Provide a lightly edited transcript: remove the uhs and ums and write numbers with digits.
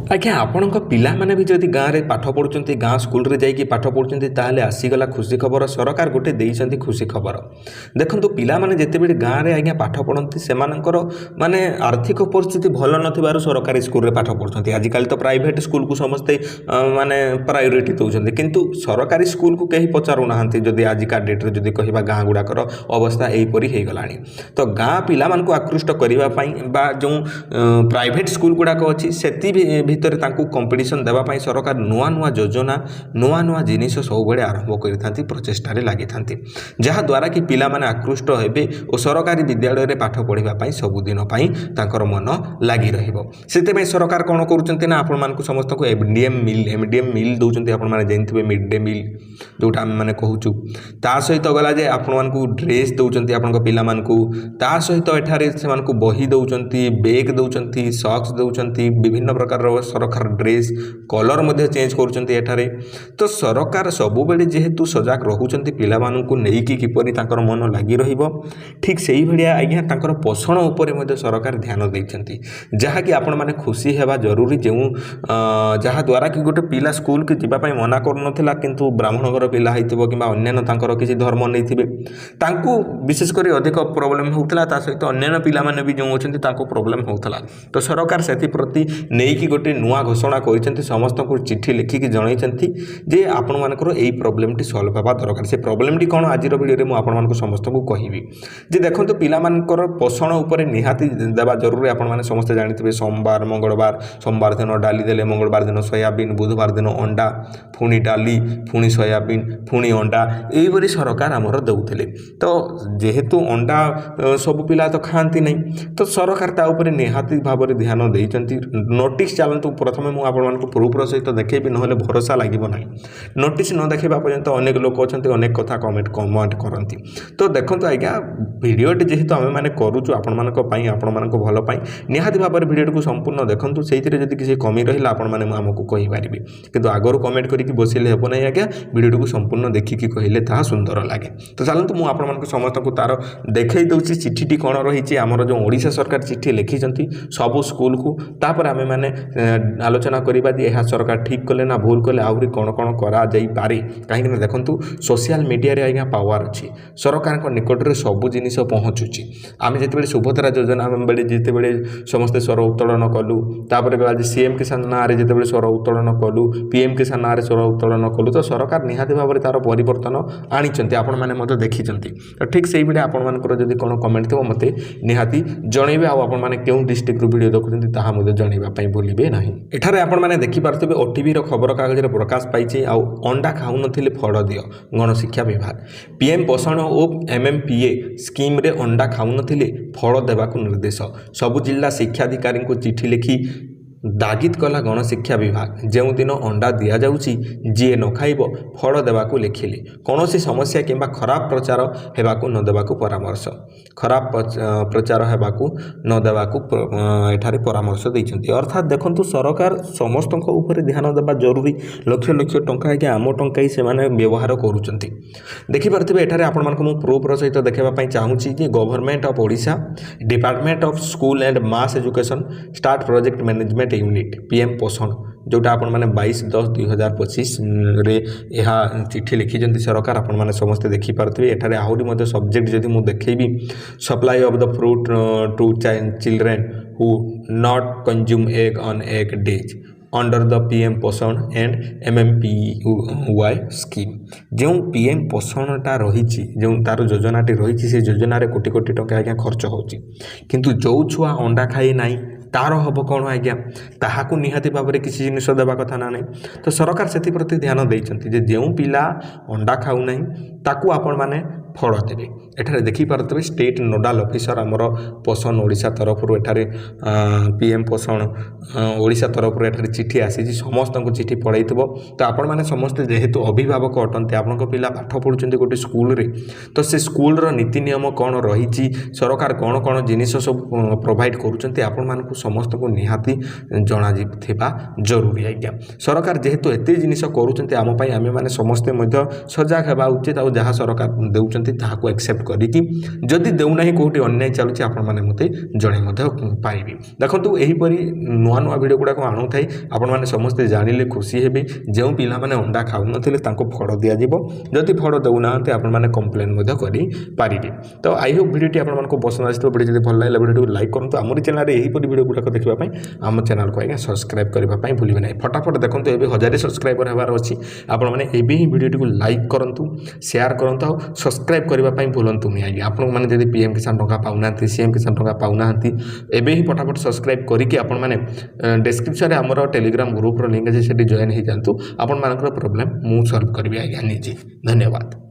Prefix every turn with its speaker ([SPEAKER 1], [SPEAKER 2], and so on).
[SPEAKER 1] ଆଜ୍ଞା ଆପଣଙ୍କ ପିଲାମାନେ ବି ଯଦି ଗାଁରେ ପାଠ ପଢ଼ୁଛନ୍ତି ଗାଁ ସ୍କୁଲରେ ଯାଇକି ପାଠ ପଢ଼ୁଛନ୍ତି ତାହେଲେ ଆସିଗଲା ଖୁସି ଖବର ସରକାର ଗୋଟେ ଦେଇଛନ୍ତି ଖୁସି ଖବର ଦେଖନ୍ତୁ ପିଲାମାନେ ଯେତେବେଳେ ଗାଁରେ ଆଜ୍ଞା ପାଠ ପଢ଼ନ୍ତି ସେମାନଙ୍କର ମାନେ ଆର୍ଥିକ ପରିସ୍ଥିତି ଭଲ ନଥିବାରୁ ସରକାରୀ ସ୍କୁଲରେ ପାଠ ପଢ଼ୁଛନ୍ତି ଆଜିକାଲି ତ ପ୍ରାଇଭେଟ୍ ସ୍କୁଲକୁ ସମସ୍ତେ ମାନେ ପ୍ରାୟୋରିଟି ଦେଉଛନ୍ତି କିନ୍ତୁ ସରକାରୀ ସ୍କୁଲକୁ କେହି ପଚାରୁନାହାନ୍ତି ଯଦି ଆଜିକା ଡେଟ୍ରେ ଯଦି କହିବା ଗାଁ ଗୁଡ଼ାକର ଅବସ୍ଥା ଏହିପରି ହୋଇଗଲାଣି ତ ଗାଁ ପିଲାମାନଙ୍କୁ ଆକୃଷ୍ଟ କରିବା ପାଇଁ ବା ଯେଉଁ ପ୍ରାଇଭେଟ୍ ସ୍କୁଲ ଗୁଡ଼ାକ ଅଛି ସେଥି ଭିତରେ ତାଙ୍କୁ କମ୍ପିଟିସନ୍ ଦେବା ପାଇଁ ସରକାର ନୂଆ ନୂଆ ଯୋଜନା ନୂଆ ନୂଆ ଜିନିଷ ସବୁବେଳେ ଆରମ୍ଭ କରିଥାନ୍ତି ପ୍ରଚେଷ୍ଟାରେ ଲାଗିଥାନ୍ତି ଯାହାଦ୍ୱାରା କି ପିଲାମାନେ ଆକୃଷ୍ଟ ହେବେ ଓ ସରକାରୀ ବିଦ୍ୟାଳୟରେ ପାଠ ପଢ଼ିବା ପାଇଁ ସବୁଦିନ ପାଇଁ ତାଙ୍କର ମନ ଲାଗି ରହିବ ସେଥିପାଇଁ ସରକାର କ'ଣ କରୁଛନ୍ତି ନା ଆପଣମାନଙ୍କୁ ସମସ୍ତଙ୍କୁ ଏମ୍ଡିଏମ୍ ମିଲ୍ ଦେଉଛନ୍ତି ଆପଣମାନେ ଜାଣିଥିବେ ମିଡ୍ ଡେ ମିଲ୍ ଯେଉଁଟା ଆମେମାନେ କହୁଛୁ ତା ସହିତ ଗଲା ଯେ ଆପଣମାନଙ୍କୁ ଡ୍ରେସ୍ ଦେଉଛନ୍ତି ଆପଣଙ୍କ ପିଲାମାନଙ୍କୁ ତା ସହିତ ଏଠାରେ ସେମାନଙ୍କୁ ବହି ଦେଉଛନ୍ତି ବେଗ୍ ଦେଉଛନ୍ତି ସକ୍ସ ଦେଉଛନ୍ତି ବିଭିନ୍ନ ପ୍ରକାରର ସରକାର ଡ୍ରେସ୍ କଲର୍ ମଧ୍ୟ ଚେଞ୍ଜ କରୁଛନ୍ତି ଏଠାରେ ତ ସରକାର ସବୁବେଳେ ଯେହେତୁ ସଜାଗ ରହୁଛନ୍ତି ପିଲାମାନଙ୍କୁ ନେଇକି କିପରି ତାଙ୍କର ମନ ଲାଗି ରହିବ ଠିକ୍ ସେଇଭଳିଆ ଆଜ୍ଞା ତାଙ୍କର ପୋଷଣ ଉପରେ ମଧ୍ୟ ସରକାର ଧ୍ୟାନ ଦେଇଛନ୍ତି ଯାହାକି ଆପଣମାନେ ଖୁସି ହେବା ଜରୁରୀ ଯେଉଁ ଯାହାଦ୍ୱାରା କି ଗୋଟେ ପିଲା ସ୍କୁଲକୁ ଯିବା ପାଇଁ ମନା କରୁନଥିଲା କିନ୍ତୁ ବ୍ରାହ୍ମଣ ଘର ପିଲା ହେଇଥିବ କିମ୍ବା ଅନ୍ୟାନ୍ୟ ତାଙ୍କର କିଛି ଧର୍ମ ନେଇଥିବେ ତାଙ୍କୁ ବିଶେଷ କରି ଅଧିକ ପ୍ରୋବ୍ଲେମ୍ ହେଉଥିଲା ତା ସହିତ ଅନ୍ୟାନ୍ୟ ପିଲାମାନେ ବି ଯେଉଁ ଅଛନ୍ତି ତାଙ୍କୁ ପ୍ରୋବ୍ଲେମ୍ ହେଉଥିଲା ତ ସରକାର ସେଥିପ୍ରତି ନେଇକି ଗୋଟେ ନୂଆ ଘୋଷଣା କରିଛନ୍ତି ସମସ୍ତଙ୍କୁ ଚିଠି ଲେଖିକି ଜଣାଇଛନ୍ତି ଯେ ଆପଣମାନଙ୍କର ଏଇ ପ୍ରୋବ୍ଲେମଟି ସଲ୍ଭ ହେବା ଦରକାର ସେ ପ୍ରୋବ୍ଲେମଟି କ'ଣ ଆଜିର ଭିଡ଼ିଓରେ ମୁଁ ଆପଣମାନଙ୍କୁ ସମସ୍ତଙ୍କୁ କହିବି ଯେ ଦେଖନ୍ତୁ ପିଲାମାନଙ୍କର ପୋଷଣ ଉପରେ ନିହାତି ଦେବା ଜରୁରୀ ଆପଣମାନେ ସମସ୍ତେ ଜାଣିଥିବେ ସୋମବାର ଦିନ ଡାଲି ଦେଲେ ମଙ୍ଗଳବାର ଦିନ ସୋୟାବିନ୍ ବୁଧବାର ଦିନ ଅଣ୍ଡା ପୁଣି ଡାଲି ପୁଣି ସୋୟାବିନ୍ ପୁଣି ଅଣ୍ଡା ଏଇଭଳି ସରକାର ଆମର ଦେଉଥିଲେ ତ ଯେହେତୁ ଅଣ୍ଡା ସବୁ ପିଲା ତ ଖାଆନ୍ତି ନାହିଁ ତ ସରକାର ତା ଉପରେ ନିହାତି ଭାବରେ ଧ୍ୟାନ ଦେଇଛନ୍ତି ନୋଟିସ୍ ଚାଲନ୍ତୁ ପ୍ରଥମେ ମୁଁ ଆପଣମାନଙ୍କୁ ପ୍ରୁଫ୍ର ସହିତ ଦେଖେଇବି ନହେଲେ ଭରସା ଲାଗିବ ନାହିଁ ନୋଟିସ୍ ନ ଦେଖିବା ପର୍ଯ୍ୟନ୍ତ ଅନେକ ଲୋକ ଅଛନ୍ତି ଅନେକ କଥା କମେଣ୍ଟ କରନ୍ତି ତ ଦେଖନ୍ତୁ ଆଜ୍ଞା ଭିଡ଼ିଓଟି ଯେହେତୁ ଆମେମାନେ କରୁଛୁ ଆପଣମାନଙ୍କ ପାଇଁ ଆପଣମାନଙ୍କ ଭଲ ପାଇଁ ନିହାତି ଭାବରେ ଭିଡ଼ିଓଟିକୁ ସମ୍ପୂର୍ଣ୍ଣ ଦେଖନ୍ତୁ ସେଇଥିରେ ଯଦି କିଛି କମି ରହିଲା ଆପଣମାନେ ଆମକୁ କହିପାରିବେ କିନ୍ତୁ ଆଗରୁ କମେଣ୍ଟ କରିକି ବସିଲେ ହେବ ନାହିଁ ଆଜ୍ଞା ଭିଡ଼ିଓଟିକୁ ସମ୍ପୂର୍ଣ୍ଣ ଦେଖିକି କହିଲେ ତାହା ସୁନ୍ଦର ଲାଗେ ତ ଚାଲନ୍ତୁ ମୁଁ ଆପଣମାନଙ୍କୁ ସମସ୍ତଙ୍କୁ ତାର ଦେଖେଇ ଦେଉଛି ଚିଠିଟି କ'ଣ ରହିଛି ଆମର ଯେଉଁ ଓଡ଼ିଶା ସରକାର ଚିଠି ଲେଖିଛନ୍ତି ସବୁ ସ୍କୁଲକୁ ତାପରେ ଆମେମାନେ ଆଲୋଚନା କରିବା ଯେ ଏହା ସରକାର ଠିକ୍ କଲେ ନା ଭୁଲ କଲେ ଆହୁରି କ'ଣ କ'ଣ କରାଯାଇପାରେ କାହିଁକିନା ଦେଖନ୍ତୁ ସୋସିଆଲ ମିଡ଼ିଆରେ ଆଜ୍ଞା ପାୱାର ଅଛି ସରକାରଙ୍କ ନିକଟରେ ସବୁ ଜିନିଷ ପହଞ୍ଚୁଛି ଆମେ ଯେତେବେଳେ ସୁଭଦ୍ରା ଯୋଜନା ବେଳେ ଯେତେବେଳେ ସମସ୍ତେ ସ୍ୱର ଉତ୍ତୋଳନ କଲୁ ତାପରେ ଆଜି ସିଏମ୍ କିଷାନ ନାଁରେ ଯେତେବେଳେ ସ୍ୱର ଉତ୍ତୋଳନ କଲୁ ପିଏମ୍ କିଷାନ ନାଁରେ ସ୍ୱର ଉତ୍ତୋଳନ କଲୁ ତ ସରକାର ନିହାତି ଭାବରେ ତା'ର ପରିବର୍ତ୍ତନ ଆଣିଛନ୍ତି ଆପଣମାନେ ମଧ୍ୟ ଦେଖିଛନ୍ତି ତ ଠିକ୍ ସେଇଭଳି ଆପଣମାନଙ୍କର ଯଦି କ'ଣ କମେଣ୍ଟ ଥିବ ମୋତେ ନିହାତି ଜଣାଇବେ ଆଉ ଆପଣମାନେ କେଉଁ ଡିଷ୍ଟ୍ରିକ୍ଟରୁ ଭିଡ଼ିଓ ଦେଖୁଛନ୍ତି ତାହା ମଧ୍ୟ ଜଣାଇବା ପାଇଁ ଭୁଲିବେ ନାହିଁ ଏଠାରେ ଆପଣମାନେ ଦେଖିପାରୁଥିବେ ଓଟିଭିର ଖବରକାଗଜରେ ପ୍ରକାଶ ପାଇଛି ଆଉ ଅଣ୍ଡା ଖାଉନଥିଲେ ଫଳ ଦିଅ ଗଣଶିକ୍ଷା ବିଭାଗ ପିଏମ୍ ପୋଷଣ ଓ MMPA ସ୍କିମ୍ରେ ଅଣ୍ଡା ଖାଉନଥିଲେ ଫଳ ଦେବାକୁ ନିର୍ଦ୍ଦେଶ ସବୁ ଜିଲ୍ଲା ଶିକ୍ଷାଧିକାରୀଙ୍କୁ ଚିଠି ଲେଖି ଦାଗିଦ କଲା ଗଣଶିକ୍ଷା ବିଭାଗ ଯେଉଁଦିନ ଅଣ୍ଡା ଦିଆଯାଉଛି ଯିଏ ନ ଖାଇବ ଫଳ ଦେବାକୁ ଲେଖିଲେ କୌଣସି ସମସ୍ୟା କିମ୍ବା ଖରାପ ପ୍ରଚାର ହେବାକୁ ନ ଦେବାକୁ ପରାମର୍ଶ ଏଠାରେ ପରାମର୍ଶ ଦେଇଛନ୍ତି ଅର୍ଥାତ୍ ଦେଖନ୍ତୁ ସରକାର ସମସ୍ତଙ୍କ ଉପରେ ଧ୍ୟାନ ଦେବା ଜରୁରୀ ଲକ୍ଷ ଲକ୍ଷ ଟଙ୍କା ଆଜ୍ଞା ଆମ ଟଙ୍କା ହିଁ ସେମାନେ ବ୍ୟବହାର କରୁଛନ୍ତି ଦେଖିପାରୁଥିବେ ଏଠାରେ ଆପଣମାନଙ୍କୁ ମୁଁ ପ୍ରୁଫ୍ର ସହିତ ଦେଖାଇବା ପାଇଁ ଚାହୁଁଛି ଯେ government of Odisha department of school and mass education start project management unit PM पोषण जोटा आपण मैंने 22/10/2025 यह चिठी लिखिं सरकार आपण मैंने समस्ते देखिपारे एठार आहरी सब्जेक्ट जदि मुझे देखी supply of the fruit to children who not consume egg on egg days under the PM Poshan and MMPY scheme जो पीएम पोषणटा रही जो तार योजनाटी रही से योजन कोटी कोटी टंका आज्ञा खर्च होची किंतु जो छुआ अंडा खाई ना तार हम कौन आज्ञा ताहाकू निहाती भाव में किसी जिनिस देवा कथा ना नहीं तो सरकार से ध्यान देते जो पिला अंडा खाऊ ना ताकू आपण मैंने फल देवे एठारे देखिपारे स्टेट नोडाल ऑफिसर आमर पोषण ओडिशा तरफ एठारे पीएम पोषण ओडिशा तरफ एठारे चिठी आसी समस्त को चिठी पढ़ाई तो आपण मैंने समस्ते जेहेतु अभिभावक अटंती आपण पिला पाठ पढ़ुं गोटे स्कूल रे तो से स्कूल नीति नियम कौन रही सरकार कौन कौन जिनिस सब प्रोवाइड करुँच आपण मानक समस्त को निहाती जना जरूरी आज्ञा सरकार जेहेतु एत जिनिस करुँच आम आम मैंने समस्ते सजग होगा उचित आ जहाँ सरकार देउछन्ति देउछन्ति ताहाको एक्सेप्ट करिकि जदि देउना कोटी अन्याय चलुछि आपण माने मते जणे मध्य पाइबे। देखंतु एही परि नुआ नुआ वीडियो गुडा को आणु थाई आपण माने समस्त जानिले खुशी हेबे। जेउ पिला माने अंडा खाउ नथिले तांको फड़ दिया जिवो, जदि फड़ देउना आपण माने कंप्लेन मध्य करि पारिबे। तो आई होप वीडियो आपण मानको पसंद आछि तो वीडियो जदि भल लागला वीडियो लाइक करंतु। हमर चैनल रे एही परि वीडियो गुडा को देखिबा पई हम चैनल को आगे सब्सक्राइब करबा पई भूलिबे नै। फटाफट देखंतु एबे 1000 सब्सक्राइबर हेबार अछि। आपण माने एबे ही वीडियो को लाइक करंतु, शेयर करंतु आ सब्सक्राइब करबा पई भूलंतु नै। आगे आपण माने जदि पीएम किसान टंका पाउनांती, सीएम किसान टंका पाउनांती, एबे ही फटाफट सब्सक्राइब करिकि आपण माने डिस्क्रिप्शन रे हमर टेलीग्राम ग्रुप रो लिंक अछि, सेठी जॉइन हे जानतु। आपण मानकर प्रॉब्लम मु सॉल्व करबी आगे निजे। धन्यवाद।